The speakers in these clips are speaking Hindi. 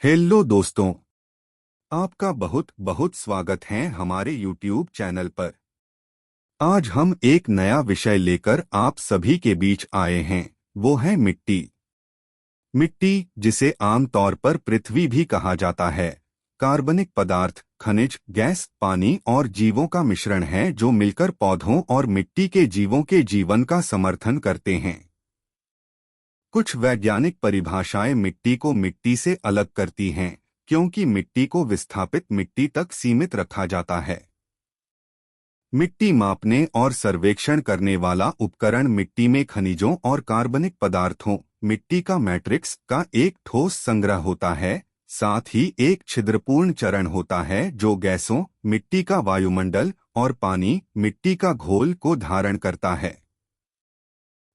हेलो दोस्तों, आपका बहुत बहुत स्वागत है हमारे YouTube चैनल पर। आज हम एक नया विषय लेकर आप सभी के बीच आए हैं, वो है मिट्टी। मिट्टी, जिसे आमतौर पर पृथ्वी भी कहा जाता है, कार्बनिक पदार्थ, खनिज, गैस, पानी और जीवों का मिश्रण है जो मिलकर पौधों और मिट्टी के जीवों के जीवन का समर्थन करते हैं। कुछ वैज्ञानिक परिभाषाएं मिट्टी को मिट्टी से अलग करती हैं, क्योंकि मिट्टी को विस्थापित मिट्टी तक सीमित रखा जाता है। मिट्टी मापने और सर्वेक्षण करने वाला उपकरण मिट्टी में खनिजों और कार्बनिक पदार्थों, मिट्टी का मैट्रिक्स का एक ठोस संग्रह होता है। साथ ही एक छिद्रपूर्ण चरण होता है जो गैसों, मिट्टी का वायुमंडल और पानी, मिट्टी का घोल को धारण करता है।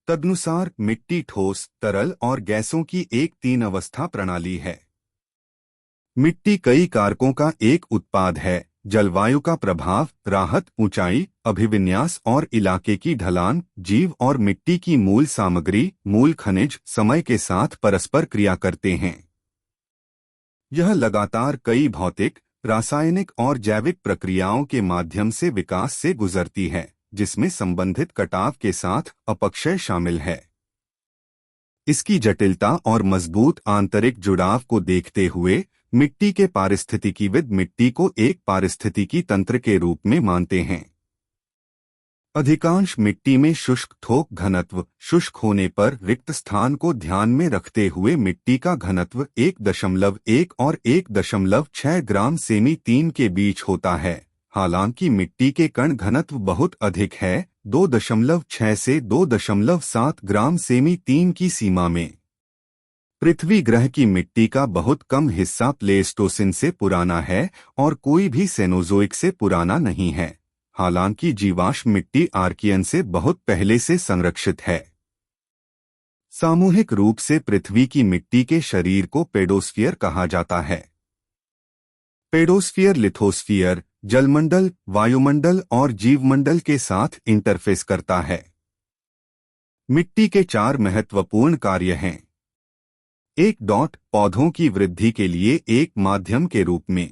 तदनुसार मिट्टी ठोस, तरल और गैसों की एक तीन अवस्था प्रणाली है। मिट्टी कई कारकों का एक उत्पाद है: जलवायु का प्रभाव, राहत, ऊंचाई, अभिविन्यास और इलाके की ढलान। जीव और मिट्टी की मूल सामग्री, मूल खनिज समय के साथ परस्पर क्रिया करते हैं। यह लगातार कई भौतिक, रासायनिक और जैविक प्रक्रियाओं के माध्यम से विकास से गुजरती है, जिसमें संबंधित कटाव के साथ अपक्षय शामिल है। इसकी जटिलता और मजबूत आंतरिक जुड़ाव को देखते हुए मिट्टी के पारिस्थितिकीविद मिट्टी को एक पारिस्थितिकी तंत्र के रूप में मानते हैं। अधिकांश मिट्टी में शुष्क थोक घनत्व, शुष्क होने पर रिक्त स्थान को ध्यान में रखते हुए मिट्टी का घनत्व 1.1 और 1.6 ग्राम सेमी 3 के बीच होता है। हालांकि मिट्टी के कण घनत्व बहुत अधिक है, 2.6 से 2.7 ग्राम सेमी 3 की सीमा में। पृथ्वी ग्रह की मिट्टी का बहुत कम हिस्सा प्लेस्टोसिन से पुराना है और कोई भी सेनोजोइक से पुराना नहीं है। हालांकि जीवाश्म मिट्टी आर्कियन से बहुत पहले से संरक्षित है। सामूहिक रूप से पृथ्वी की मिट्टी के शरीर को पेडोस्फीयर कहा जाता है। पेडोस्फीयर लिथोस्फीयर, जलमंडल, वायुमंडल और जीवमंडल के साथ इंटरफेस करता है। मिट्टी के 4 महत्वपूर्ण कार्य हैं। 1. पौधों की वृद्धि के लिए एक माध्यम के रूप में।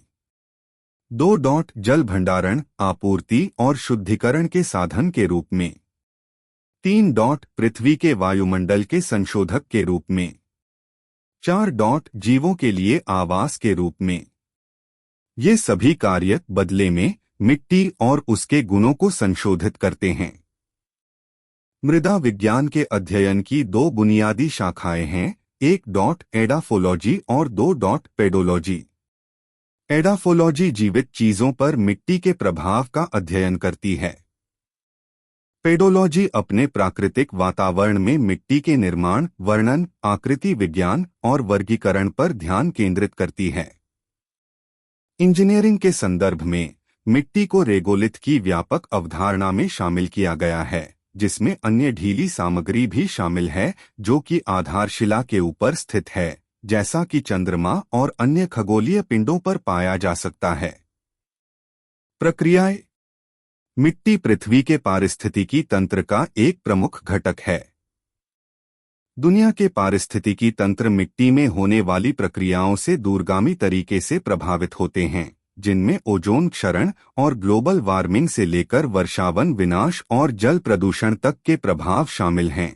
2. जल भंडारण, आपूर्ति और शुद्धिकरण के साधन के रूप में। 3. पृथ्वी के वायुमंडल के संशोधक के रूप में। 4. जीवों के लिए आवास के रूप में। ये सभी कार्य बदले में मिट्टी और उसके गुणों को संशोधित करते हैं। मृदा विज्ञान के अध्ययन की 2 बुनियादी शाखाएं हैं: 1. एडाफोलॉजी और 2. पेडोलॉजी। एडाफोलॉजी जीवित चीजों पर मिट्टी के प्रभाव का अध्ययन करती है। पेडोलॉजी अपने प्राकृतिक वातावरण में मिट्टी के निर्माण, वर्णन, आकृति विज्ञान और वर्गीकरण पर ध्यान केंद्रित करती है। इंजीनियरिंग के संदर्भ में मिट्टी को रेगोलिथ की व्यापक अवधारणा में शामिल किया गया है, जिसमें अन्य ढीली सामग्री भी शामिल है जो कि आधारशिला के ऊपर स्थित है, जैसा कि चंद्रमा और अन्य खगोलीय पिंडों पर पाया जा सकता है। प्रक्रियाएं। मिट्टी पृथ्वी के पारिस्थितिकी तंत्र का एक प्रमुख घटक है। दुनिया के पारिस्थितिकी तंत्र मिट्टी में होने वाली प्रक्रियाओं से दूरगामी तरीके से प्रभावित होते हैं, जिनमें ओजोन क्षरण और ग्लोबल वार्मिंग से लेकर वर्षावन विनाश और जल प्रदूषण तक के प्रभाव शामिल हैं।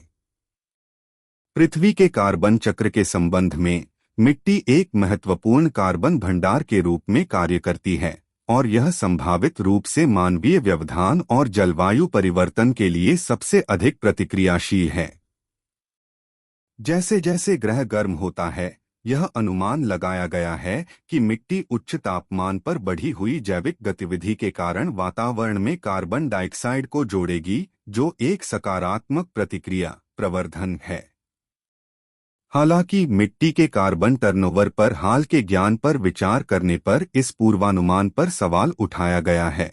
पृथ्वी के कार्बन चक्र के संबंध में मिट्टी एक महत्वपूर्ण कार्बन भंडार के रूप में कार्य करती है और यह संभावित रूप से मानवीय व्यवधान और जलवायु परिवर्तन के लिए सबसे अधिक प्रतिक्रियाशील है। जैसे जैसे ग्रह गर्म होता है, यह अनुमान लगाया गया है कि मिट्टी उच्च तापमान पर बढ़ी हुई जैविक गतिविधि के कारण वातावरण में कार्बन डाइऑक्साइड को जोड़ेगी, जो एक सकारात्मक प्रतिक्रिया प्रवर्धन है। हालांकि मिट्टी के कार्बन टर्नओवर पर हाल के ज्ञान पर विचार करने पर इस पूर्वानुमान पर सवाल उठाया गया है।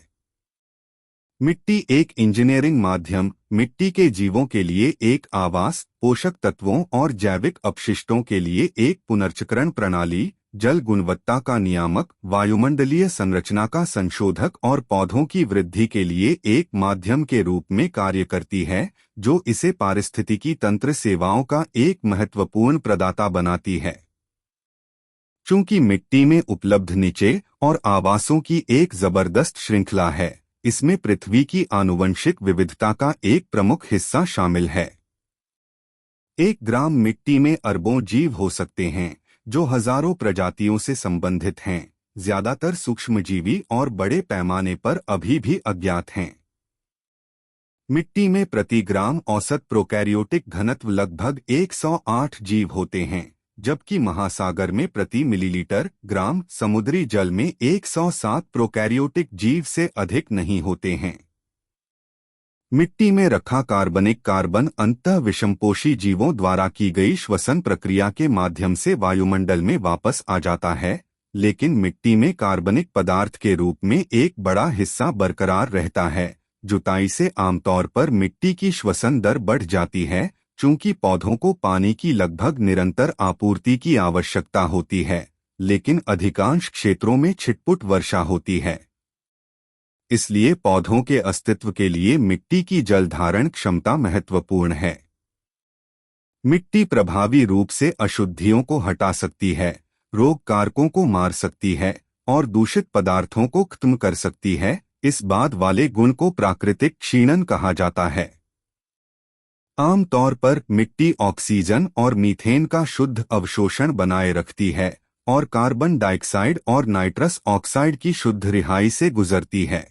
मिट्टी एक इंजीनियरिंग माध्यम, मिट्टी के जीवों के लिए एक आवास, पोषक तत्वों और जैविक अपशिष्टों के लिए एक पुनर्चक्रण प्रणाली, जल गुणवत्ता का नियामक, वायुमंडलीय संरचना का संशोधक और पौधों की वृद्धि के लिए एक माध्यम के रूप में कार्य करती है, जो इसे पारिस्थितिकी तंत्र सेवाओं का एक महत्वपूर्ण प्रदाता बनाती है। चूंकि मिट्टी में उपलब्ध नीचे और आवासों की एक जबरदस्त श्रृंखला है, इसमें पृथ्वी की आनुवंशिक विविधता का एक प्रमुख हिस्सा शामिल है। 1 ग्राम मिट्टी में अरबों जीव हो सकते हैं, जो हजारों प्रजातियों से संबंधित हैं। ज्यादातर सूक्ष्मजीवी और बड़े पैमाने पर अभी भी अज्ञात हैं। मिट्टी में प्रति ग्राम औसत प्रोकैरियोटिक घनत्व लगभग 108 जीव होते हैं, जबकि महासागर में प्रति मिलीलीटर ग्राम समुद्री जल में 107 प्रोकैरियोटिक जीव से अधिक नहीं होते हैं। मिट्टी में रखा कार्बनिक कार्बन अंतः विषमपोषी जीवों द्वारा की गई श्वसन प्रक्रिया के माध्यम से वायुमंडल में वापस आ जाता है, लेकिन मिट्टी में कार्बनिक पदार्थ के रूप में एक बड़ा हिस्सा बरकरार रहता है। जुताई से आमतौर पर मिट्टी की श्वसन दर बढ़ जाती है, चूंकि पौधों को पानी की लगभग निरंतर आपूर्ति की आवश्यकता होती है, लेकिन अधिकांश क्षेत्रों में छिटपुट वर्षा होती है। इसलिए पौधों के अस्तित्व के लिए मिट्टी की जल धारण क्षमता महत्वपूर्ण है। मिट्टी प्रभावी रूप से अशुद्धियों को हटा सकती है, रोग कारकों को मार सकती है और दूषित पदार्थों को खत्म कर सकती है। इस बाद वाले गुण को प्राकृतिक क्षीणन कहा जाता है। आमतौर पर मिट्टी ऑक्सीजन और मीथेन का शुद्ध अवशोषण बनाए रखती है और कार्बन डाइऑक्साइड और नाइट्रस ऑक्साइड की शुद्ध रिहाई से गुजरती है।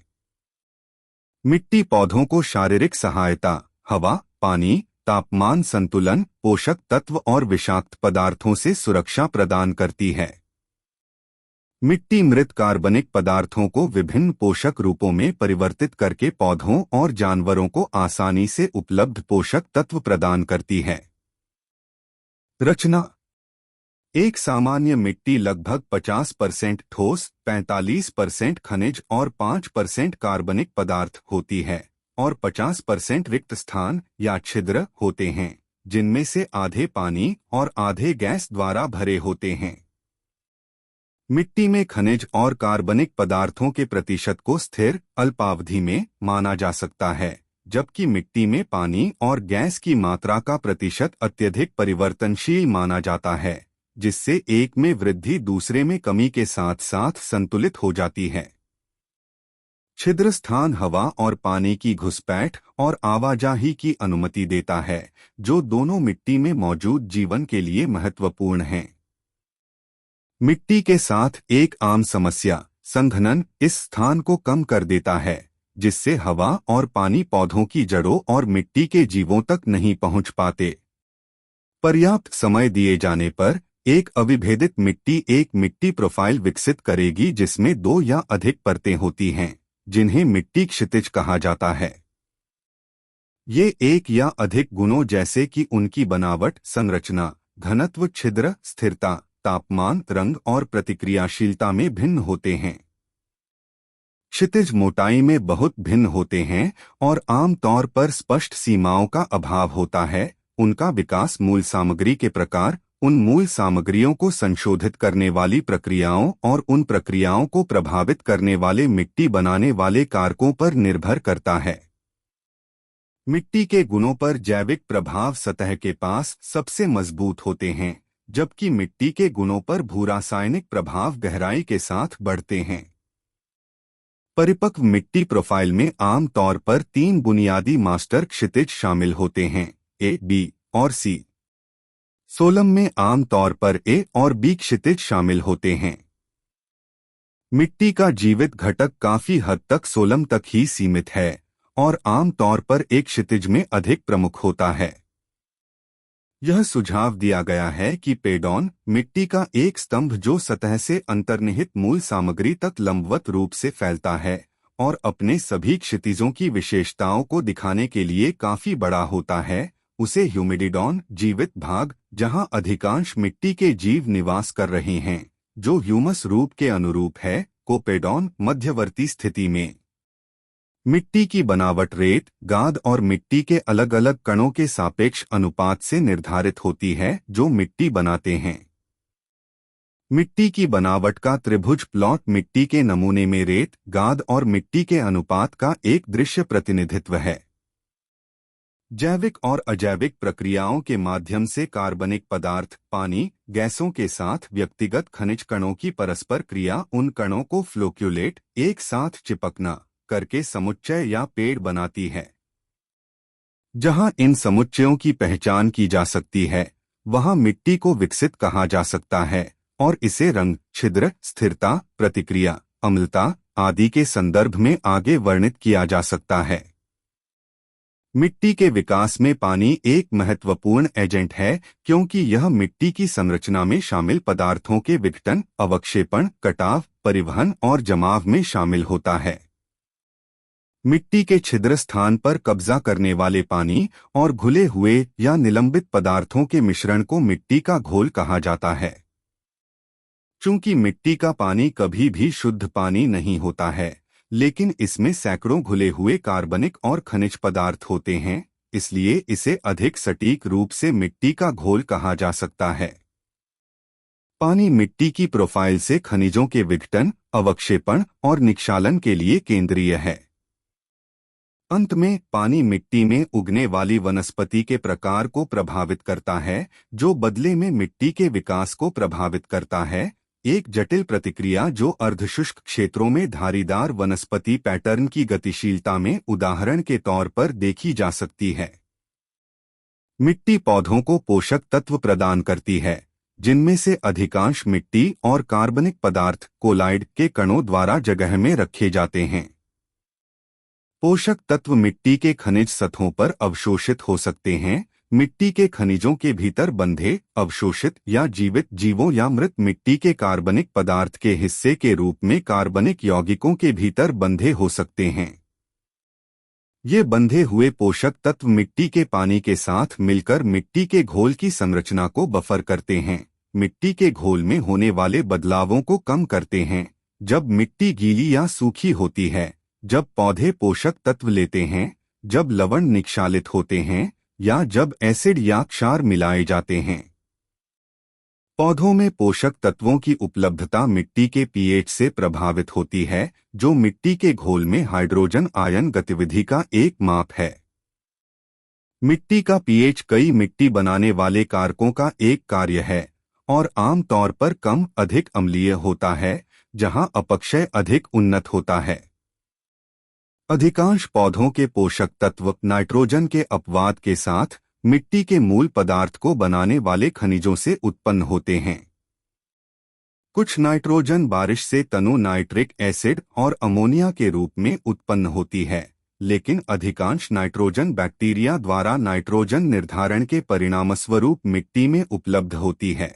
मिट्टी पौधों को शारीरिक सहायता, हवा, पानी, तापमान संतुलन, पोषक तत्व और विषाक्त पदार्थों से सुरक्षा प्रदान करती है। मिट्टी मृत कार्बनिक पदार्थों को विभिन्न पोषक रूपों में परिवर्तित करके पौधों और जानवरों को आसानी से उपलब्ध पोषक तत्व प्रदान करती है। रचना: एक सामान्य मिट्टी लगभग 50% ठोस, 45% खनिज और 5% कार्बनिक पदार्थ होती है और 50% रिक्त स्थान या छिद्र होते हैं, जिनमें से आधे पानी और आधे गैस द्वारा भरे होते हैं। मिट्टी में खनिज और कार्बनिक पदार्थों के प्रतिशत को स्थिर अल्पावधि में माना जा सकता है, जबकि मिट्टी में पानी और गैस की मात्रा का प्रतिशत अत्यधिक परिवर्तनशील माना जाता है, जिससे एक में वृद्धि दूसरे में कमी के साथ साथ संतुलित हो जाती है। छिद्र स्थान हवा और पानी की घुसपैठ और आवाजाही की अनुमति देता है, जो दोनों मिट्टी में मौजूद जीवन के लिए महत्वपूर्ण हैं। मिट्टी के साथ एक आम समस्या संघनन इस स्थान को कम कर देता है, जिससे हवा और पानी पौधों की जड़ों और मिट्टी के जीवों तक नहीं पहुंच पाते। पर्याप्त समय दिए जाने पर एक अविभेदित मिट्टी एक मिट्टी प्रोफाइल विकसित करेगी, जिसमें 2 या अधिक परतें होती हैं, जिन्हें मिट्टी क्षितिज कहा जाता है। ये एक या अधिक गुणों जैसे कि उनकी बनावट, संरचना, घनत्व, छिद्र, स्थिरता, तापमान, रंग और प्रतिक्रियाशीलता में भिन्न होते हैं। क्षितिज मोटाई में बहुत भिन्न होते हैं और आमतौर पर स्पष्ट सीमाओं का अभाव होता है। उनका विकास मूल सामग्री के प्रकार, उन मूल सामग्रियों को संशोधित करने वाली प्रक्रियाओं और उन प्रक्रियाओं को प्रभावित करने वाले मिट्टी बनाने वाले कारकों पर निर्भर करता है। मिट्टी के गुणों पर जैविक प्रभाव सतह के पास सबसे मजबूत होते हैं, जबकि मिट्टी के गुणों पर भूरासायनिक प्रभाव गहराई के साथ बढ़ते हैं। परिपक्व मिट्टी प्रोफाइल में आम तौर पर 3 बुनियादी मास्टर क्षितिज शामिल होते हैं, ए, बी और सी। सोलम में आम तौर पर ए और बी क्षितिज शामिल होते हैं। मिट्टी का जीवित घटक काफी हद तक सोलम तक ही सीमित है और आम तौर पर एक क्षितिज में अधिक प्रमुख होता है। यह सुझाव दिया गया है कि पेडॉन मिट्टी का एक स्तंभ जो सतह से अंतर्निहित मूल सामग्री तक लंबवत रूप से फैलता है और अपने सभी क्षितिजों की विशेषताओं को दिखाने के लिए काफी बड़ा होता है, उसे ह्यूमिडिडॉन जीवित भाग, जहां अधिकांश मिट्टी के जीव निवास कर रहे हैं, जो ह्यूमस रूप के अनुरूप है, कोपेडॉन मध्यवर्ती स्थिति में। मिट्टी की बनावट रेत, गाद और मिट्टी के अलग अलग कणों के सापेक्ष अनुपात से निर्धारित होती है, जो मिट्टी बनाते हैं। मिट्टी की बनावट का त्रिभुज प्लॉट मिट्टी के नमूने में रेत, गाद और मिट्टी के अनुपात का एक दृश्य प्रतिनिधित्व है। जैविक और अजैविक प्रक्रियाओं के माध्यम से कार्बनिक पदार्थ, पानी, गैसों के साथ व्यक्तिगत खनिज कणों की परस्पर क्रिया उन कणों को फ्लोक्यूलेट, एक साथ चिपकना, करके समुच्चय या पेड़ बनाती है। जहां इन समुच्चयों की पहचान की जा सकती है, वहां मिट्टी को विकसित कहा जा सकता है और इसे रंग, छिद्र, स्थिरता, प्रतिक्रिया, अम्लता आदि के संदर्भ में आगे वर्णित किया जा सकता है। मिट्टी के विकास में पानी एक महत्वपूर्ण एजेंट है, क्योंकि यह मिट्टी की संरचना में शामिल पदार्थों के विघटन, अवक्षेपण, कटाव, परिवहन और जमाव में शामिल होता है। मिट्टी के छिद्र स्थान पर कब्जा करने वाले पानी और घुले हुए या निलंबित पदार्थों के मिश्रण को मिट्टी का घोल कहा जाता है। चूंकि मिट्टी का पानी कभी भी शुद्ध पानी नहीं होता है, लेकिन इसमें सैकड़ों घुले हुए कार्बनिक और खनिज पदार्थ होते हैं, इसलिए इसे अधिक सटीक रूप से मिट्टी का घोल कहा जा सकता है। पानी मिट्टी की प्रोफाइल से खनिजों के विघटन, अवक्षेपण और निक्षालन के लिए केंद्रीय है। अंत में पानी मिट्टी में उगने वाली वनस्पति के प्रकार को प्रभावित करता है, जो बदले में मिट्टी के विकास को प्रभावित करता है। एक जटिल प्रतिक्रिया जो अर्धशुष्क क्षेत्रों में धारीदार वनस्पति पैटर्न की गतिशीलता में उदाहरण के तौर पर देखी जा सकती है। मिट्टी पौधों को पोषक तत्व प्रदान करती है, जिनमें से अधिकांश मिट्टी और कार्बनिक पदार्थ कोलाइड के कणों द्वारा जगह में रखे जाते हैं। पोषक तत्व मिट्टी के खनिज सतहों पर अवशोषित हो सकते हैं। मिट्टी के खनिजों के भीतर बंधे, अवशोषित या जीवित जीवों या मृत मिट्टी के कार्बनिक पदार्थ के हिस्से के रूप में कार्बनिक यौगिकों के भीतर बंधे हो सकते हैं। ये बंधे हुए पोषक तत्व मिट्टी के पानी के साथ मिलकर मिट्टी के घोल की संरचना को बफर करते हैं, मिट्टी के घोल में होने वाले बदलावों को कम करते हैं। जब मिट्टी गीली या सूखी होती है, जब पौधे पोषक तत्व लेते हैं, जब लवण निक्षालित होते हैं या जब एसिड या क्षार मिलाए जाते हैं। पौधों में पोषक तत्वों की उपलब्धता मिट्टी के पीएच से प्रभावित होती है, जो मिट्टी के घोल में हाइड्रोजन आयन गतिविधि का एक माप है। मिट्टी का पीएच कई मिट्टी बनाने वाले कारकों का एक कार्य है और आमतौर पर कम अधिक अम्लीय होता है, जहां अपक्षय अधिक उन्नत होता है। अधिकांश पौधों के पोषक तत्व नाइट्रोजन के अपवाद के साथ मिट्टी के मूल पदार्थ को बनाने वाले खनिजों से उत्पन्न होते हैं। कुछ नाइट्रोजन बारिश से तनु नाइट्रिक एसिड और अमोनिया के रूप में उत्पन्न होती है, लेकिन अधिकांश नाइट्रोजन बैक्टीरिया द्वारा नाइट्रोजन निर्धारण के परिणामस्वरूप मिट्टी में उपलब्ध होती है।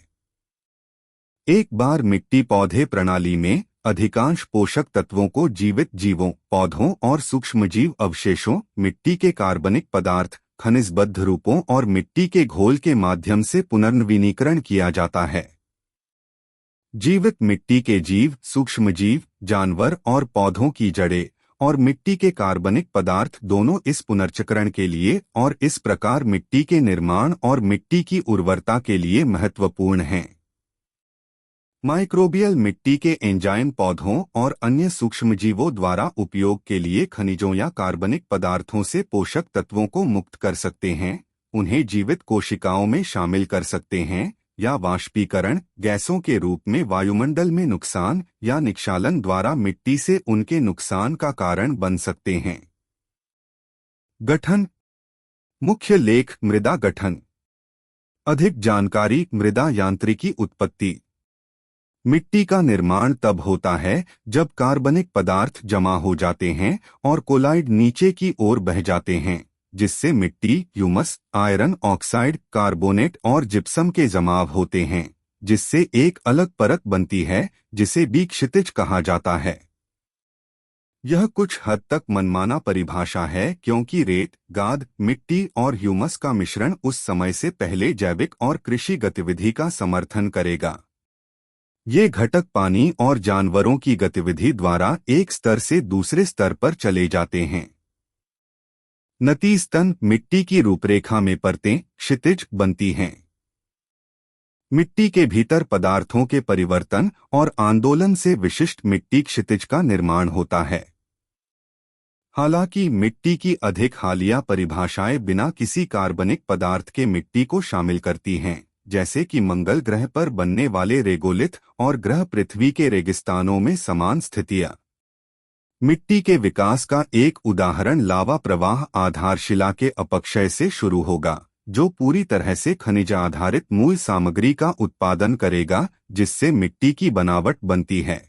एक बार मिट्टी पौधे प्रणाली में अधिकांश पोषक तत्वों को जीवित जीवों, पौधों और सूक्ष्मजीव अवशेषों, मिट्टी के कार्बनिक पदार्थ, खनिजबद्ध रूपों और मिट्टी के घोल के माध्यम से पुनर्नवीनीकरण किया जाता है। जीवित मिट्टी के जीव, सूक्ष्मजीव, जानवर और पौधों की जड़ें और मिट्टी के कार्बनिक पदार्थ दोनों इस पुनर्चक्रण के लिए और इस प्रकार मिट्टी के निर्माण और मिट्टी की उर्वरता के लिए महत्वपूर्ण हैं। माइक्रोबियल मिट्टी के एंजाइम पौधों और अन्य सूक्ष्मजीवों द्वारा उपयोग के लिए खनिजों या कार्बनिक पदार्थों से पोषक तत्वों को मुक्त कर सकते हैं, उन्हें जीवित कोशिकाओं में शामिल कर सकते हैं या वाष्पीकरण गैसों के रूप में वायुमंडल में नुकसान या निक्षालन द्वारा मिट्टी से उनके नुकसान का कारण बन सकते हैं। गठन। मुख्य लेख मृदा गठन। अधिक जानकारी मृदा यांत्रिकी उत्पत्ति। मिट्टी का निर्माण तब होता है जब कार्बनिक पदार्थ जमा हो जाते हैं और कोलाइड नीचे की ओर बह जाते हैं, जिससे मिट्टी, ह्यूमस, आयरन ऑक्साइड, कार्बोनेट और जिप्सम के जमाव होते हैं, जिससे एक अलग परत बनती है जिसे बी क्षितिज कहा जाता है। यह कुछ हद तक मनमाना परिभाषा है, क्योंकि रेत, गाद, मिट्टी और ह्यूमस का मिश्रण उस समय से पहले जैविक और कृषि गतिविधि का समर्थन करेगा। ये घटक पानी और जानवरों की गतिविधि द्वारा एक स्तर से दूसरे स्तर पर चले जाते हैं। नतीजतन मिट्टी की रूपरेखा में परतें क्षितिज बनती हैं। मिट्टी के भीतर पदार्थों के परिवर्तन और आंदोलन से विशिष्ट मिट्टी क्षितिज का निर्माण होता है। हालांकि मिट्टी की अधिक हालिया परिभाषाएं बिना किसी कार्बनिक पदार्थ के मिट्टी को शामिल करती हैं, जैसे कि मंगल ग्रह पर बनने वाले रेगोलिथ और ग्रह पृथ्वी के रेगिस्तानों में समान स्थितियां। मिट्टी के विकास का एक उदाहरण लावा प्रवाह आधारशिला के अपक्षय से शुरू होगा, जो पूरी तरह से खनिज आधारित मूल सामग्री का उत्पादन करेगा, जिससे मिट्टी की बनावट बनती है।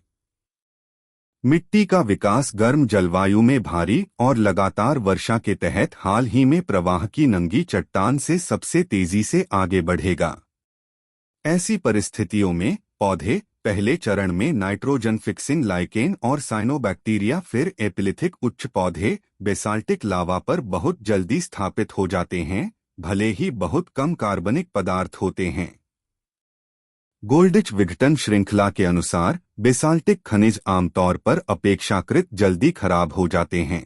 मिट्टी का विकास गर्म जलवायु में भारी और लगातार वर्षा के तहत हाल ही में प्रवाह की नंगी चट्टान से सबसे तेजी से आगे बढ़ेगा। ऐसी परिस्थितियों में पौधे पहले चरण में नाइट्रोजन फिक्सिंग लाइकेन और साइनोबैक्टीरिया, फिर एपिलिथिक उच्च पौधे बेसाल्टिक लावा पर बहुत जल्दी स्थापित हो जाते हैं, भले ही बहुत कम कार्बनिक पदार्थ होते हैं। गोल्डिच विघटन श्रृंखला के अनुसार बेसाल्टिक खनिज आमतौर पर अपेक्षाकृत जल्दी खराब हो जाते हैं।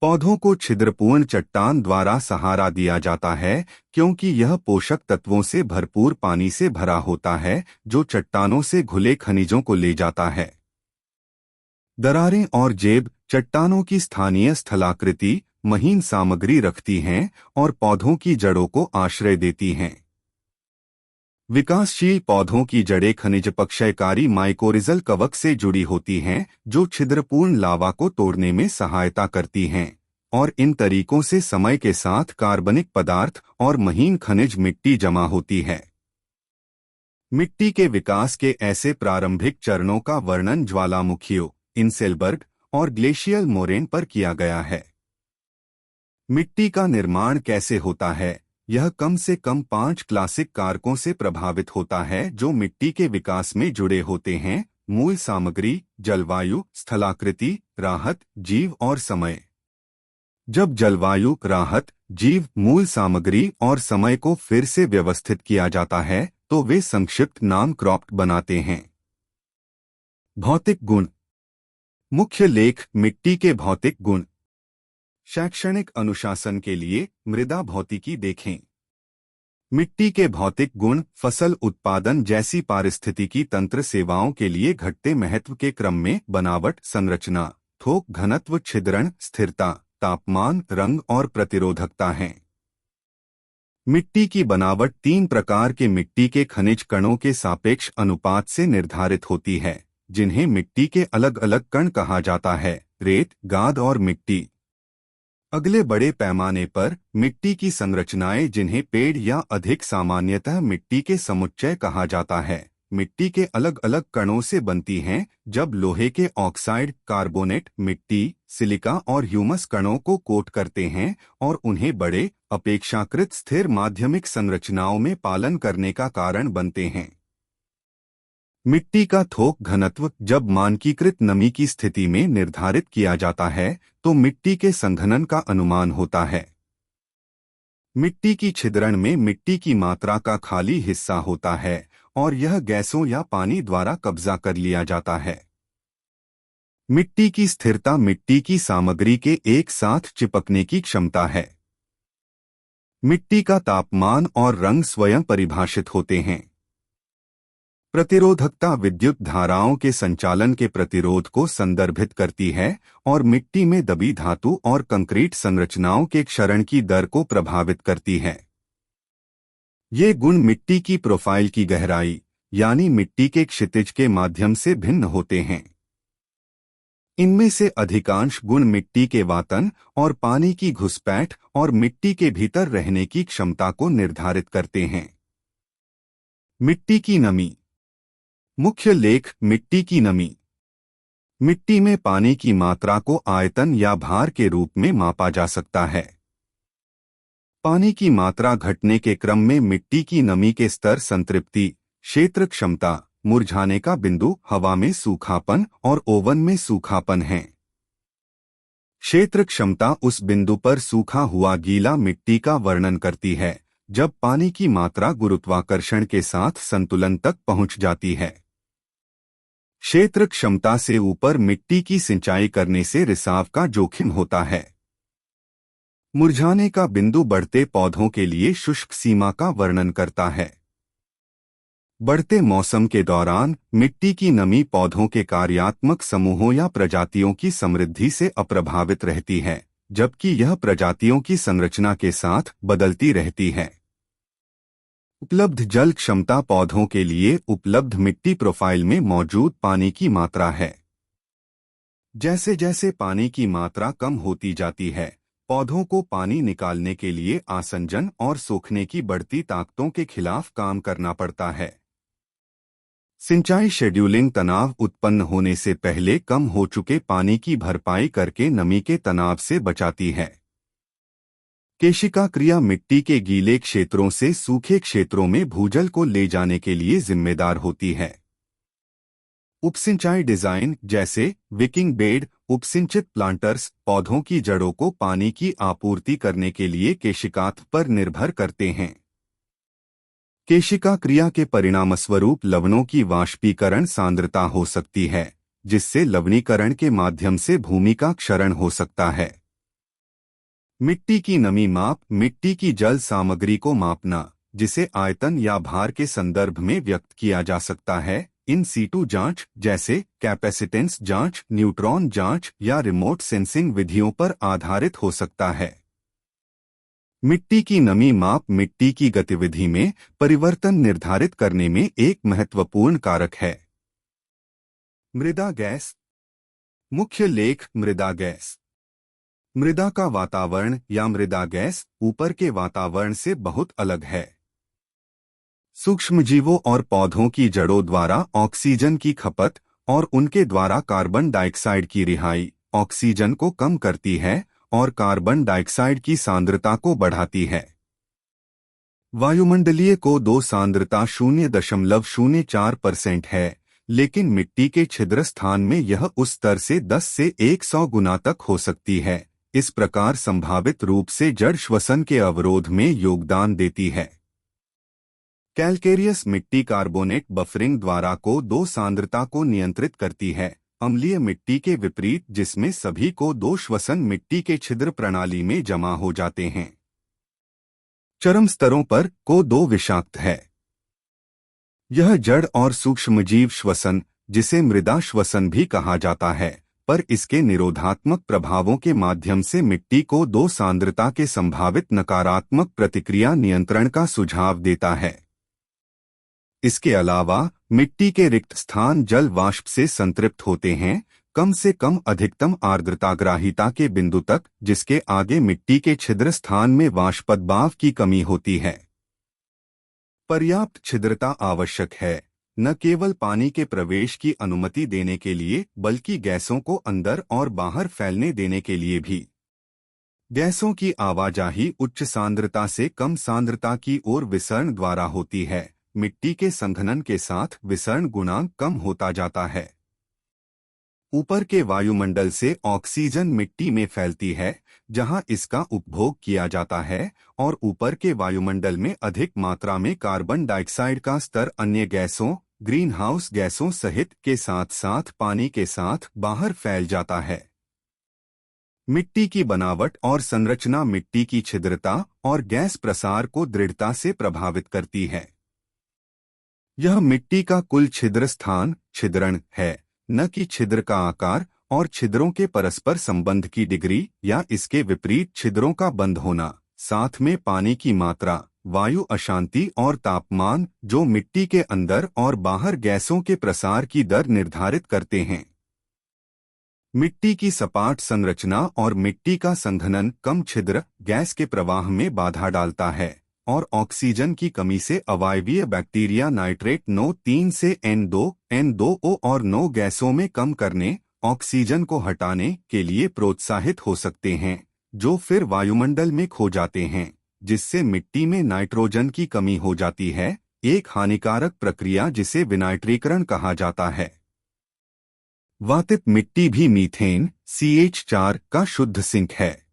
पौधों को छिद्रपूर्ण चट्टान द्वारा सहारा दिया जाता है, क्योंकि यह पोषक तत्वों से भरपूर पानी से भरा होता है, जो चट्टानों से घुले खनिजों को ले जाता है। दरारें और जेब चट्टानों की स्थानीय स्थलाकृति महीन सामग्री रखती हैं और पौधों की जड़ों को आश्रय देती हैं। विकासशील पौधों की जड़ें खनिज पक्षयकारी माइकोरिजल कवक से जुड़ी होती हैं, जो छिद्रपूर्ण लावा को तोड़ने में सहायता करती हैं, और इन तरीकों से समय के साथ कार्बनिक पदार्थ और महीन खनिज मिट्टी जमा होती है। मिट्टी के विकास के ऐसे प्रारंभिक चरणों का वर्णन ज्वालामुखियों, इंसेलबर्ग और ग्लेशियल मोरेन पर किया गया है। मिट्टी का निर्माण कैसे होता है? यह कम से कम 5 क्लासिक कारकों से प्रभावित होता है, जो मिट्टी के विकास में जुड़े होते हैं: मूल सामग्री, जलवायु, स्थलाकृति, राहत, जीव और समय। जब जलवायु, राहत, जीव, मूल सामग्री और समय को फिर से व्यवस्थित किया जाता है, तो वे संक्षिप्त नाम क्रॉप्ट बनाते हैं। भौतिक गुण। मुख्य लेख: मिट्टी के भौतिक गुण। शैक्षणिक अनुशासन के लिए मृदा भौतिकी देखें। मिट्टी के भौतिक गुण फसल उत्पादन जैसी पारिस्थितिकी तंत्र सेवाओं के लिए घटते महत्व के क्रम में बनावट, संरचना, थोक घनत्व, छिद्रण, स्थिरता, तापमान, रंग और प्रतिरोधकता हैं। मिट्टी की बनावट 3 प्रकार के मिट्टी के खनिज कणों के सापेक्ष अनुपात से निर्धारित होती है, जिन्हें मिट्टी के अलग अलग कण कहा जाता है: रेत, गाद और मिट्टी। अगले बड़े पैमाने पर मिट्टी की संरचनाएं, जिन्हें पेड़ या अधिक सामान्यतः मिट्टी के समुच्चय कहा जाता है, मिट्टी के अलग अलग कणों से बनती हैं। जब लोहे के ऑक्साइड, कार्बोनेट, मिट्टी, सिलिका और ह्यूमस कणों को कोट करते हैं और उन्हें बड़े, अपेक्षाकृत स्थिर माध्यमिक संरचनाओं में पालन करने का कारण बनते हैं। मिट्टी का थोक घनत्व जब मानकीकृत नमी की स्थिति में निर्धारित किया जाता है, तो मिट्टी के संघनन का अनुमान होता है। मिट्टी की छिद्रण में मिट्टी की मात्रा का खाली हिस्सा होता है और यह गैसों या पानी द्वारा कब्जा कर लिया जाता है। मिट्टी की स्थिरता मिट्टी की सामग्री के एक साथ चिपकने की क्षमता है। मिट्टी का तापमान और रंग स्वयं परिभाषित होते हैं। प्रतिरोधकता विद्युत धाराओं के संचालन के प्रतिरोध को संदर्भित करती है और मिट्टी में दबी धातु और कंक्रीट संरचनाओं के क्षरण की दर को प्रभावित करती है। ये गुण मिट्टी की प्रोफाइल की गहराई, यानी मिट्टी के क्षितिज के माध्यम से भिन्न होते हैं। इनमें से अधिकांश गुण मिट्टी के वातन और पानी की घुसपैठ और मिट्टी के भीतर रहने की क्षमता को निर्धारित करते हैं। मिट्टी की नमी। मुख्य लेख: मिट्टी की नमी। मिट्टी में पानी की मात्रा को आयतन या भार के रूप में मापा जा सकता है। पानी की मात्रा घटने के क्रम में मिट्टी की नमी के स्तर संतृप्ति, क्षेत्र क्षमता, मुरझाने का बिंदु, हवा में सूखापन और ओवन में सूखापन हैं। क्षेत्र क्षमता उस बिंदु पर सूखा हुआ गीला मिट्टी का वर्णन करती है जब पानी की मात्रा गुरुत्वाकर्षण के साथ संतुलन तक पहुंच जाती है। क्षेत्र क्षमता से ऊपर मिट्टी की सिंचाई करने से रिसाव का जोखिम होता है। मुरझाने का बिंदु बढ़ते पौधों के लिए शुष्क सीमा का वर्णन करता है। बढ़ते मौसम के दौरान मिट्टी की नमी पौधों के कार्यात्मक समूहों या प्रजातियों की समृद्धि से अप्रभावित रहती है, जबकि यह प्रजातियों की संरचना के साथ बदलती रहती है। उपलब्ध जल क्षमता पौधों के लिए उपलब्ध मिट्टी प्रोफाइल में मौजूद पानी की मात्रा है। जैसे जैसे पानी की मात्रा कम होती जाती है, पौधों को पानी निकालने के लिए आसंजन और सूखने की बढ़ती ताकतों के खिलाफ काम करना पड़ता है। सिंचाई शेड्यूलिंग तनाव उत्पन्न होने से पहले कम हो चुके पानी की भरपाई करके नमी के तनाव से बचाती है। केशिका क्रिया मिट्टी के गीले क्षेत्रों से सूखे क्षेत्रों में भूजल को ले जाने के लिए जिम्मेदार होती है। उपसिंचाई डिजाइन जैसे विकिंग बेड, उपसिंचित प्लांटर्स पौधों की जड़ों को पानी की आपूर्ति करने के लिए केशिकात पर निर्भर करते हैं। केशिका क्रिया के परिणामस्वरूप लवणों की वाष्पीकरण सांद्रता हो सकती है, जिससे लवणीकरण के माध्यम से भूमि का क्षरण हो सकता है। मिट्टी की नमी माप मिट्टी की जल सामग्री को मापना, जिसे आयतन या भार के संदर्भ में व्यक्त किया जा सकता है, इन सीटू जांच जैसे कैपेसिटेंस जांच, न्यूट्रॉन जांच या रिमोट सेंसिंग विधियों पर आधारित हो सकता है। मिट्टी की नमी माप मिट्टी की गतिविधि में परिवर्तन निर्धारित करने में एक महत्वपूर्ण कारक है। मृदा गैस। मुख्य लेख मृदा गैस। मृदा का वातावरण या मृदा गैस ऊपर के वातावरण से बहुत अलग है। सूक्ष्मजीवों और पौधों की जड़ों द्वारा ऑक्सीजन की खपत और उनके द्वारा कार्बन डाइऑक्साइड की रिहाई ऑक्सीजन को कम करती है और कार्बन डाइऑक्साइड की सांद्रता को बढ़ाती है। वायुमंडलीय को दो सांद्रता 0.04% है, लेकिन मिट्टी के छिद्र स्थान में यह उस स्तर से 10 से 100 गुना तक हो सकती है। इस प्रकार संभावित रूप से जड़ श्वसन के अवरोध में योगदान देती है। कैल्केरियस मिट्टी कार्बोनेट बफरिंग द्वारा को दो सांद्रता को नियंत्रित करती है, अम्लीय मिट्टी के विपरीत जिसमें सभी को दो श्वसन मिट्टी के छिद्र प्रणाली में जमा हो जाते हैं। चरम स्तरों पर को दो विषाक्त है। यह जड़ और सूक्ष्मजीव श्वसन, जिसे मृदा श्वसन भी कहा जाता है, पर इसके निरोधात्मक प्रभावों के माध्यम से मिट्टी को दो सांद्रता के संभावित नकारात्मक प्रतिक्रिया नियंत्रण का सुझाव देता है। इसके अलावा मिट्टी के रिक्त स्थान जल वाष्प से संतृप्त होते हैं, कम से कम अधिकतम आर्द्रताग्राहिता के बिंदु तक, जिसके आगे मिट्टी के छिद्र स्थान में वाष्पदबाव की कमी होती है। पर्याप्त छिद्रता आवश्यक है, न केवल पानी के प्रवेश की अनुमति देने के लिए, बल्कि गैसों को अंदर और बाहर फैलने देने के लिए भी। गैसों की आवाजाही उच्च सांद्रता से कम सांद्रता की ओर विसरण द्वारा होती है। मिट्टी के संघनन के साथ विसरण गुणांक कम होता जाता है। ऊपर के वायुमंडल से ऑक्सीजन मिट्टी में फैलती है, जहां इसका उपभोग किया जाता है, और ऊपर के वायुमंडल में अधिक मात्रा में कार्बन डाइऑक्साइड का स्तर अन्य गैसों, ग्रीनहाउस गैसों सहित के साथ साथ पानी के साथ बाहर फैल जाता है। मिट्टी की बनावट और संरचना मिट्टी की छिद्रता और गैस प्रसार को दृढ़ता से प्रभावित करती है। यह मिट्टी का कुल छिद्र स्थान छिद्रण है, न कि छिद्र का आकार और छिद्रों के परस्पर संबंध की डिग्री या इसके विपरीत छिद्रों का बंद होना। साथ में पानी की मात्रा, वायु अशांति और तापमान, जो मिट्टी के अंदर और बाहर गैसों के प्रसार की दर निर्धारित करते हैं। मिट्टी की सपाट संरचना और मिट्टी का संघनन कम छिद्र गैस के प्रवाह में बाधा डालता है और ऑक्सीजन की कमी से अवायवीय बैक्टीरिया नाइट्रेट NO3 से N2O और NO गैसों में कम करने, ऑक्सीजन को हटाने के लिए प्रोत्साहित हो सकते हैं, जो फिर वायुमंडल में खो जाते हैं, जिससे मिट्टी में नाइट्रोजन की कमी हो जाती है, एक हानिकारक प्रक्रिया जिसे विनाइट्रीकरण कहा जाता है। वातित मिट्टी भी मीथेन CH4 का शुद्ध सिंक है।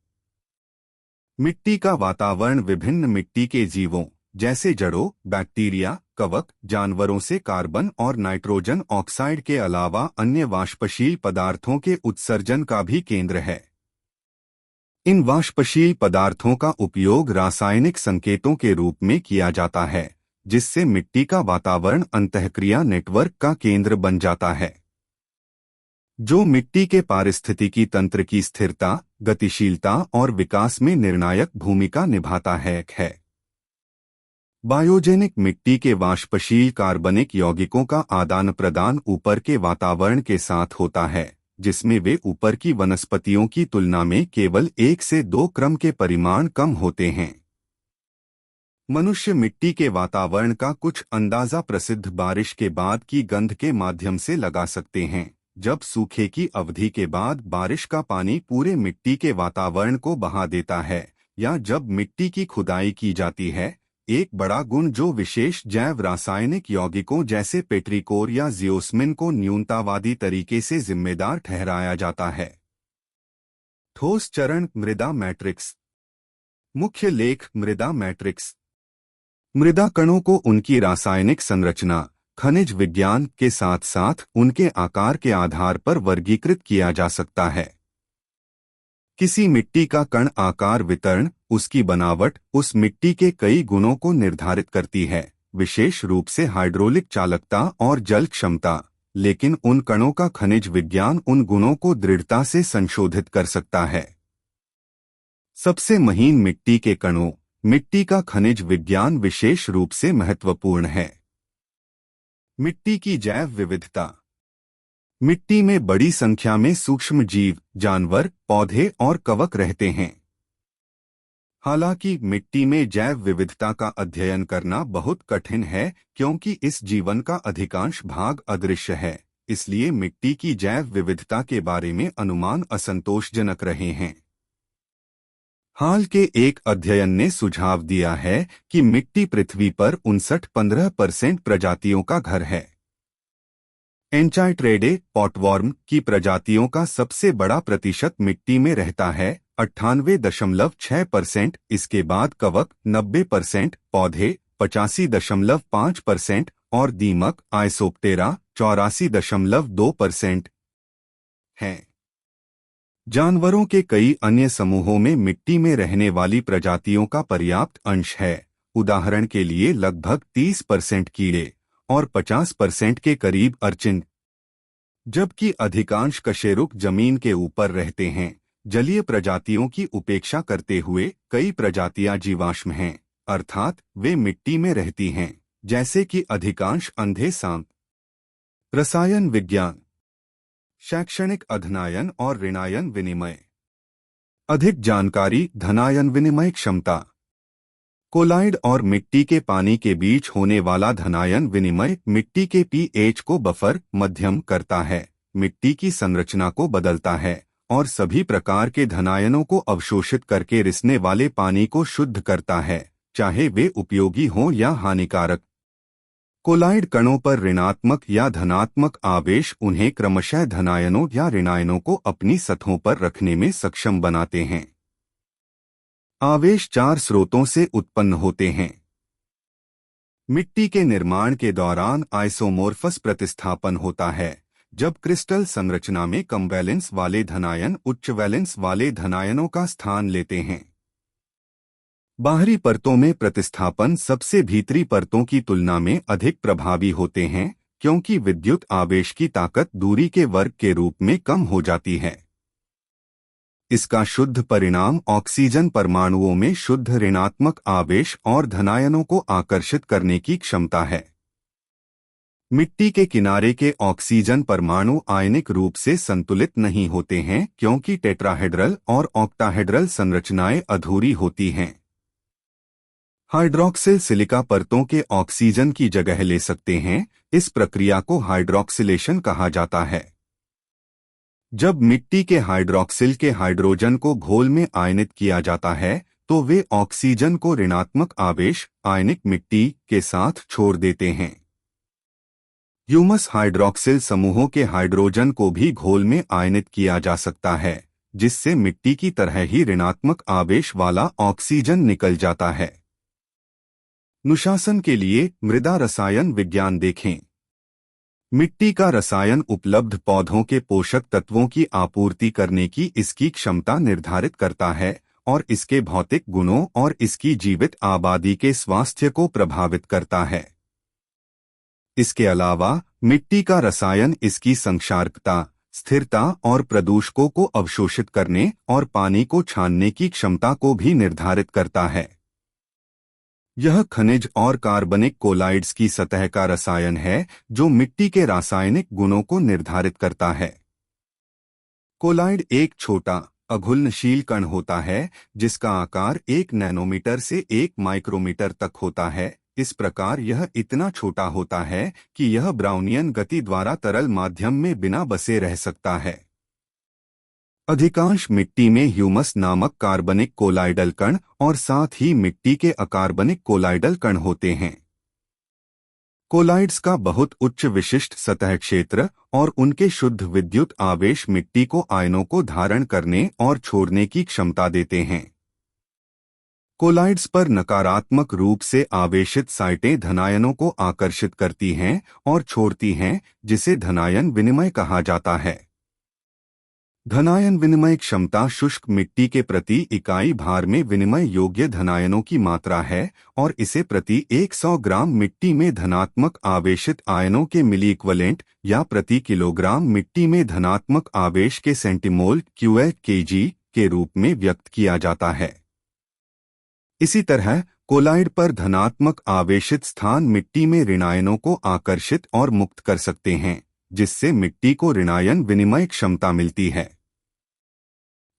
मिट्टी का वातावरण विभिन्न मिट्टी के जीवों जैसे जड़ों, बैक्टीरिया, कवक, जानवरों से कार्बन और नाइट्रोजन ऑक्साइड के अलावा अन्य वाष्पशील पदार्थों के उत्सर्जन का भी केंद्र है। इन वाष्पशील पदार्थों का उपयोग रासायनिक संकेतों के रूप में किया जाता है, जिससे मिट्टी का वातावरण अंतःक्रिया नेटवर्क का केंद्र बन जाता है, जो मिट्टी के पारिस्थितिकी तंत्र की स्थिरता, गतिशीलता और विकास में निर्णायक भूमिका निभाता है। बायोजेनिक मिट्टी के वाष्पशील कार्बनिक यौगिकों का आदान प्रदान ऊपर के वातावरण के साथ होता है, जिसमें वे ऊपर की वनस्पतियों की तुलना में केवल 1 से 2 क्रम के परिमाण कम होते हैं। मनुष्य मिट्टी के वातावरण का कुछ अंदाजा प्रसिद्ध बारिश के बाद की गंध के माध्यम से लगा सकते हैं। जब सूखे की अवधि के बाद बारिश का पानी पूरे मिट्टी के वातावरण को बहा देता है, या जब मिट्टी की खुदाई की जाती है, एक बड़ा गुण जो विशेष जैव रासायनिक यौगिकों जैसे पेट्रिकोर या जियोस्मिन को न्यूनतावादी तरीके से जिम्मेदार ठहराया जाता है। ठोस चरण मृदा मैट्रिक्स। मुख्य लेख मृदा मैट्रिक्स। मृदा कणों को उनकी रासायनिक संरचना, खनिज विज्ञान के साथ साथ उनके आकार के आधार पर वर्गीकृत किया जा सकता है। किसी मिट्टी का कण आकार वितरण, उसकी बनावट उस मिट्टी के कई गुणों को निर्धारित करती है, विशेष रूप से हाइड्रोलिक चालकता और जल क्षमता, लेकिन उन कणों का खनिज विज्ञान उन गुणों को दृढ़ता से संशोधित कर सकता है। सबसे महीन मिट्टी के कणों, मिट्टी का खनिज विज्ञान विशेष रूप से महत्वपूर्ण है। मिट्टी की जैव विविधता। मिट्टी में बड़ी संख्या में सूक्ष्म जीव, जानवर, पौधे और कवक रहते हैं। हालांकि मिट्टी में जैव विविधता का अध्ययन करना बहुत कठिन है, क्योंकि इस जीवन का अधिकांश भाग अदृश्य है, इसलिए मिट्टी की जैव विविधता के बारे में अनुमान असंतोषजनक रहे हैं। हाल के एक अध्ययन ने सुझाव दिया है कि मिट्टी पृथ्वी पर 59-15% प्रजातियों का घर है। एंचाइट्रेडे, पॉटवॉर्म की प्रजातियों का सबसे बड़ा प्रतिशत मिट्टी में रहता है, 98.6%, इसके बाद कवक 90%, पौधे 85.5% और दीमक आइसोप्टेरा 84.2% हैं। जानवरों के कई अन्य समूहों में मिट्टी में रहने वाली प्रजातियों का पर्याप्त अंश है, उदाहरण के लिए लगभग 30% कीड़े और 50% के करीब अर्चिन। जबकि अधिकांश कशेरुक जमीन के ऊपर रहते हैं, जलीय प्रजातियों की उपेक्षा करते हुए कई प्रजातियां जीवाश्म हैं, अर्थात वे मिट्टी में रहती हैं, जैसे कि अधिकांश अंधे सांप। रसायन विज्ञान। शैक्षणिक अध्ययन और ऋणायन विनिमय। अधिक जानकारी धनायन विनिमय क्षमता। कोलाइड और मिट्टी के पानी के बीच होने वाला धनायन विनिमय मिट्टी के पीएच को बफर मध्यम करता है, मिट्टी की संरचना को बदलता है और सभी प्रकार के धनायनों को अवशोषित करके रिसने वाले पानी को शुद्ध करता है, चाहे वे उपयोगी हों या हानिकारक। कोलाइड कणों पर ऋणात्मक या धनात्मक आवेश उन्हें क्रमशः धनायनों या ऋणायनों को अपनी सतहों पर रखने में सक्षम बनाते हैं। आवेश 4 स्रोतों से उत्पन्न होते हैं। मिट्टी के निर्माण के दौरान आइसोमोर्फस प्रतिस्थापन होता है, जब क्रिस्टल संरचना में कम वैलेंस वाले धनायन उच्च वैलेंस वाले धनायनों का स्थान लेते हैं। बाहरी परतों में प्रतिस्थापन सबसे भीतरी परतों की तुलना में अधिक प्रभावी होते हैं, क्योंकि विद्युत आवेश की ताकत दूरी के वर्ग के रूप में कम हो जाती है। इसका शुद्ध परिणाम ऑक्सीजन परमाणुओं में शुद्ध ऋणात्मक आवेश और धनायनों को आकर्षित करने की क्षमता है। मिट्टी के किनारे के ऑक्सीजन परमाणु आयनिक रूप से संतुलित नहीं होते हैं, क्योंकि टेट्राहेड्रल और ऑक्टाहेड्रल संरचनाएं अधूरी होती हैं। हाइड्रॉक्सिल सिलिका परतों के ऑक्सीजन की जगह ले सकते हैं, इस प्रक्रिया को हाइड्रॉक्सिलेशन कहा जाता है। जब मिट्टी के हाइड्रॉक्सिल के हाइड्रोजन को घोल में आयनित किया जाता है, तो वे ऑक्सीजन को ऋणात्मक आवेश आयनिक मिट्टी के साथ छोड़ देते हैं। ह्यूमस हाइड्रॉक्सिल समूहों के हाइड्रोजन को भी घोल में आयनित किया जा सकता है, जिससे मिट्टी की तरह ही ऋणात्मक आवेश वाला ऑक्सीजन निकल जाता है। अनुशासन के लिए मृदा रसायन विज्ञान देखें। मिट्टी का रसायन उपलब्ध पौधों के पोषक तत्वों की आपूर्ति करने की इसकी क्षमता निर्धारित करता है और इसके भौतिक गुणों और इसकी जीवित आबादी के स्वास्थ्य को प्रभावित करता है। इसके अलावा मिट्टी का रसायन इसकी संक्षारकता, स्थिरता और प्रदूषकों को अवशोषित करने और पानी को छानने की क्षमता को भी निर्धारित करता है। यह खनिज और कार्बनिक कोलाइड्स की सतह का रसायन है जो मिट्टी के रासायनिक गुणों को निर्धारित करता है। कोलाइड एक छोटा अघुलनशील कण होता है जिसका आकार 1 नैनोमीटर से 1 माइक्रोमीटर तक होता है। इस प्रकार यह इतना छोटा होता है कि यह ब्राउनियन गति द्वारा तरल माध्यम में बिना बसे रह सकता है। अधिकांश मिट्टी में ह्यूमस नामक कार्बनिक कोलाइडल कण और साथ ही मिट्टी के अकार्बनिक कोलाइडल कण होते हैं। कोलाइड्स का बहुत उच्च विशिष्ट सतह क्षेत्र और उनके शुद्ध विद्युत आवेश मिट्टी को आयनों को धारण करने और छोड़ने की क्षमता देते हैं। कोलाइड्स पर नकारात्मक रूप से आवेशित साइटें धनायनों को आकर्षित करती हैं और छोड़ती हैं, जिसे धनायन विनिमय कहा जाता है। धनायन विनिमय क्षमता शुष्क मिट्टी के प्रति इकाई भार में विनिमय योग्य धनायनों की मात्रा है और इसे प्रति 100 ग्राम मिट्टी में धनात्मक आवेशित आयनों के मिलीइक्वलेंट या प्रति किलोग्राम मिट्टी में धनात्मक आवेश के सेंटीमोल क्यूए केजी के रूप में व्यक्त किया जाता है। इसी तरह कोलाइड पर धनात्मक आवेशित स्थान मिट्टी में ऋणायनों को आकर्षित और मुक्त कर सकते हैं, जिससे मिट्टी को ऋणायन विनिमय क्षमता मिलती है।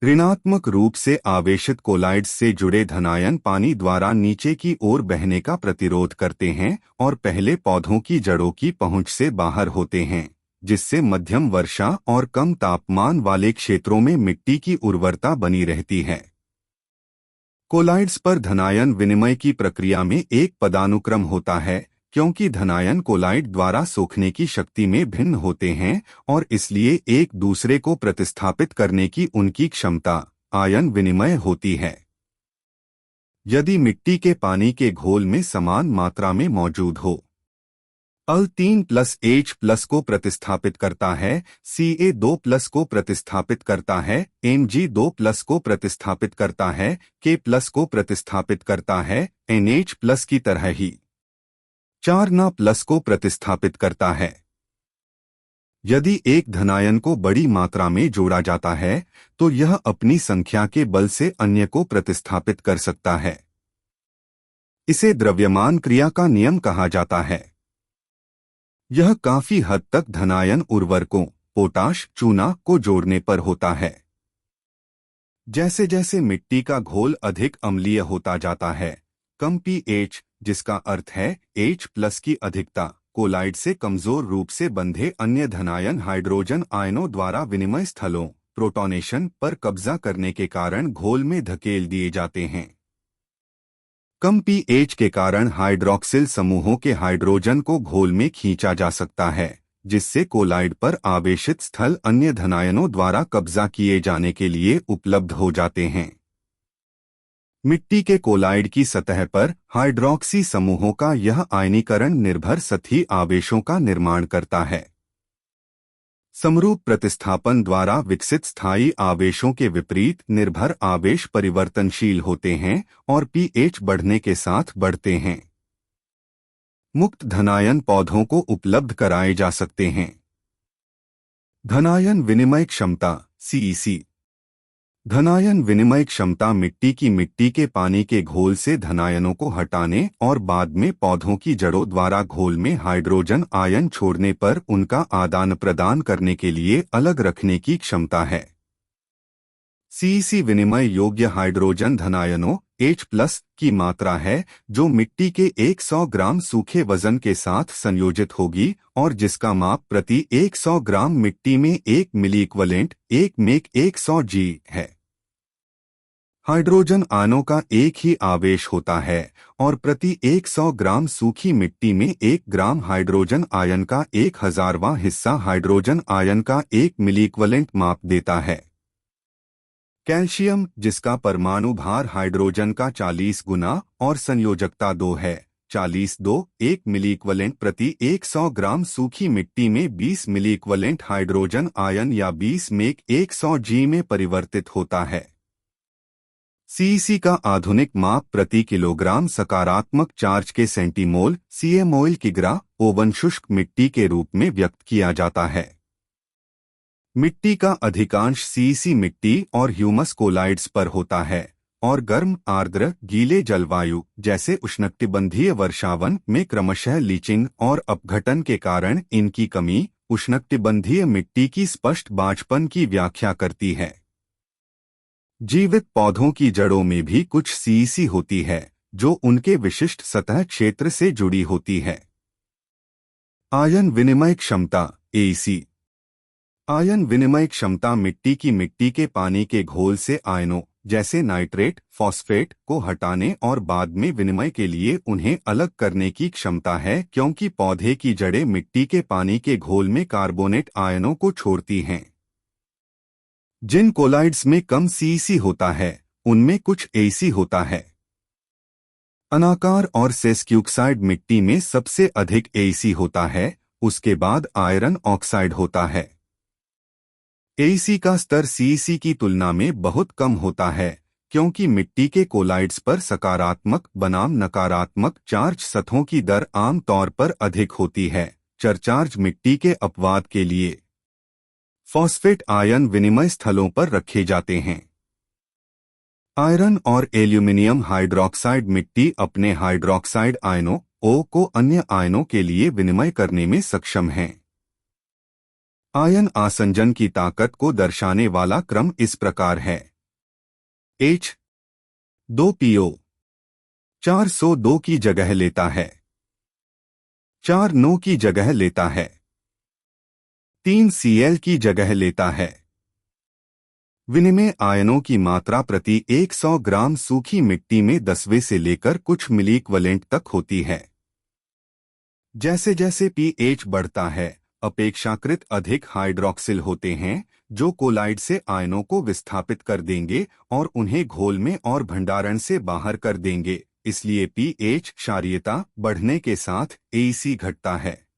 ऋणात्मक रूप से आवेशित कोलाइड्स से जुड़े धनायन पानी द्वारा नीचे की ओर बहने का प्रतिरोध करते हैं और पहले पौधों की जड़ों की पहुंच से बाहर होते हैं, जिससे मध्यम वर्षा और कम तापमान वाले क्षेत्रों में मिट्टी की उर्वरता बनी रहती है। कोलाइड्स पर धनायन विनिमय की प्रक्रिया में एक पदानुक्रम होता है, क्योंकि धनायन कोलाइड द्वारा सोखने की शक्ति में भिन्न होते हैं और इसलिए एक दूसरे को प्रतिस्थापित करने की उनकी क्षमता आयन विनिमय होती है। यदि मिट्टी के पानी के घोल में समान मात्रा में मौजूद हो, Al3+H+ को प्रतिस्थापित करता है, Ca2+ को प्रतिस्थापित करता है, Mg2+ को प्रतिस्थापित करता है, K+ को प्रतिस्थापित करता है, NH+ की तरह ही 4Na+ को प्रतिस्थापित करता है। यदि एक धनायन को बड़ी मात्रा में जोड़ा जाता है तो यह अपनी संख्या के बल से अन्य को प्रतिस्थापित कर सकता है। इसे द्रव्यमान क्रिया का नियम कहा जाता है। यह काफी हद तक धनायन उर्वरकों पोटाश, चूना को जोड़ने पर होता है। जैसे जैसे मिट्टी का घोल अधिक अम्लीय होता जाता है, कम पीएच, जिसका अर्थ है H+ की अधिकता, कोलाइड से कमजोर रूप से बंधे अन्य धनायन हाइड्रोजन आयनों द्वारा विनिमय स्थलों प्रोटोनेशन पर कब्जा करने के कारण घोल में धकेल दिए जाते हैं। कम पीएच के कारण हाइड्रॉक्सिल समूहों के हाइड्रोजन को घोल में खींचा जा सकता है, जिससे कोलाइड पर आवेशित स्थल अन्य धनायनों द्वारा कब्जा किए जाने के लिए उपलब्ध हो जाते हैं। मिट्टी के कोलाइड की सतह पर हाइड्रॉक्सी समूहों का यह आयनीकरण निर्भर सतही आवेशों का निर्माण करता है। समरूप प्रतिस्थापन द्वारा विकसित स्थायी आवेशों के विपरीत निर्भर आवेश परिवर्तनशील होते हैं और पीएच बढ़ने के साथ बढ़ते हैं। मुक्त धनायन पौधों को उपलब्ध कराए जा सकते हैं। धनायन विनिमय क्षमता CEC। धनायन विनिमय क्षमता मिट्टी के पानी के घोल से धनायनों को हटाने और बाद में पौधों की जड़ों द्वारा घोल में हाइड्रोजन आयन छोड़ने पर उनका आदान प्रदान करने के लिए अलग रखने की क्षमता है। CEC विनिमय योग्य हाइड्रोजन धनायनों H+ की मात्रा है जो मिट्टी के 100 ग्राम सूखे वजन के साथ संयोजित होगी और जिसका माप प्रति 100 ग्राम मिट्टी में 1 मिलीइक्वलेंट 1 मेक 100 G है। हाइड्रोजन आयनों का एक ही आवेश होता है और प्रति 100 ग्राम सूखी मिट्टी में 1 ग्राम हाइड्रोजन आयन का 1000वां हिस्सा हाइड्रोजन आयन का 1 मिलीइक्वलेंट माप देता है। कैल्शियम, जिसका परमाणु भार हाइड्रोजन का 40 गुना और संयोजकता 2 है, 1 मिलीइक्वलेंट प्रति 100 ग्राम सूखी मिट्टी में 20 मिलीइक्वलेंट हाइड्रोजन आयन या 20 मेक 100 G में परिवर्तित होता है। सीईसी का आधुनिक माप प्रति किलोग्राम सकारात्मक चार्ज के सेंटीमोल सीएमओएल किग्रा ओवन शुष्क मिट्टी के रूप में व्यक्त किया जाता है। मिट्टी का अधिकांश सीईसी मिट्टी और ह्यूमस कोलाइड्स पर होता है और गर्म आर्द्र गीले जलवायु जैसे उष्णकटिबंधीय वर्षावन में क्रमशः लीचिंग और अपघटन के कारण इनकी कमी उष्णकटिबंधीय मिट्टी की स्पष्ट बांझपन की व्याख्या करती है। जीवित पौधों की जड़ों में भी कुछ सीईसी होती है जो उनके विशिष्ट सतह क्षेत्र से जुड़ी होती है। आयन विनिमय क्षमता एईसी। आयन विनिमय क्षमता मिट्टी के पानी के घोल से आयनों जैसे नाइट्रेट फॉस्फेट को हटाने और बाद में विनिमय के लिए उन्हें अलग करने की क्षमता है, क्योंकि पौधे की जड़ें मिट्टी के पानी के घोल में कार्बोनेट आयनों को छोड़ती हैं। जिन कोलाइड्स में कम सीईसी होता है उनमें कुछ एईसी होता है। अनाकार और सेस्क्यूक्साइड मिट्टी में सबसे अधिक एईसी होता है, उसके बाद आयरन ऑक्साइड होता है। एईसी का स्तर सीईसी की तुलना में बहुत कम होता है क्योंकि मिट्टी के कोलाइड्स पर सकारात्मक बनाम नकारात्मक चार्ज सतहों की दर आम तौर पर अधिक होती है। चरचार्ज मिट्टी के अपवाद के लिए फॉस्फेट आयन विनिमय स्थलों पर रखे जाते हैं। आयरन और एल्यूमिनियम हाइड्रोक्साइड मिट्टी अपने हाइड्रोक्साइड आयनों O को अन्य आयनों के लिए विनिमय करने में सक्षम हैं। आयन आसंजन की ताकत को दर्शाने वाला क्रम इस प्रकार है। H2PO 402 की जगह लेता है, 4 की जगह लेता है, 3 Cl की जगह लेता है। विनिमय आयनों की मात्रा प्रति 100 ग्राम सूखी मिट्टी में 10वें से लेकर कुछ मिलीइक्वलेंट तक होती है। जैसे जैसे पीएच बढ़ता है अपेक्षाकृत अधिक हाइड्रोक्सिल होते हैं जो कोलाइड से आयनों को विस्थापित कर देंगे और उन्हें घोल में और भंडारण से बाहर कर देंगे। इसलिए पीएच क्षारीयता बढ़ने के साथ एईसी घटता है।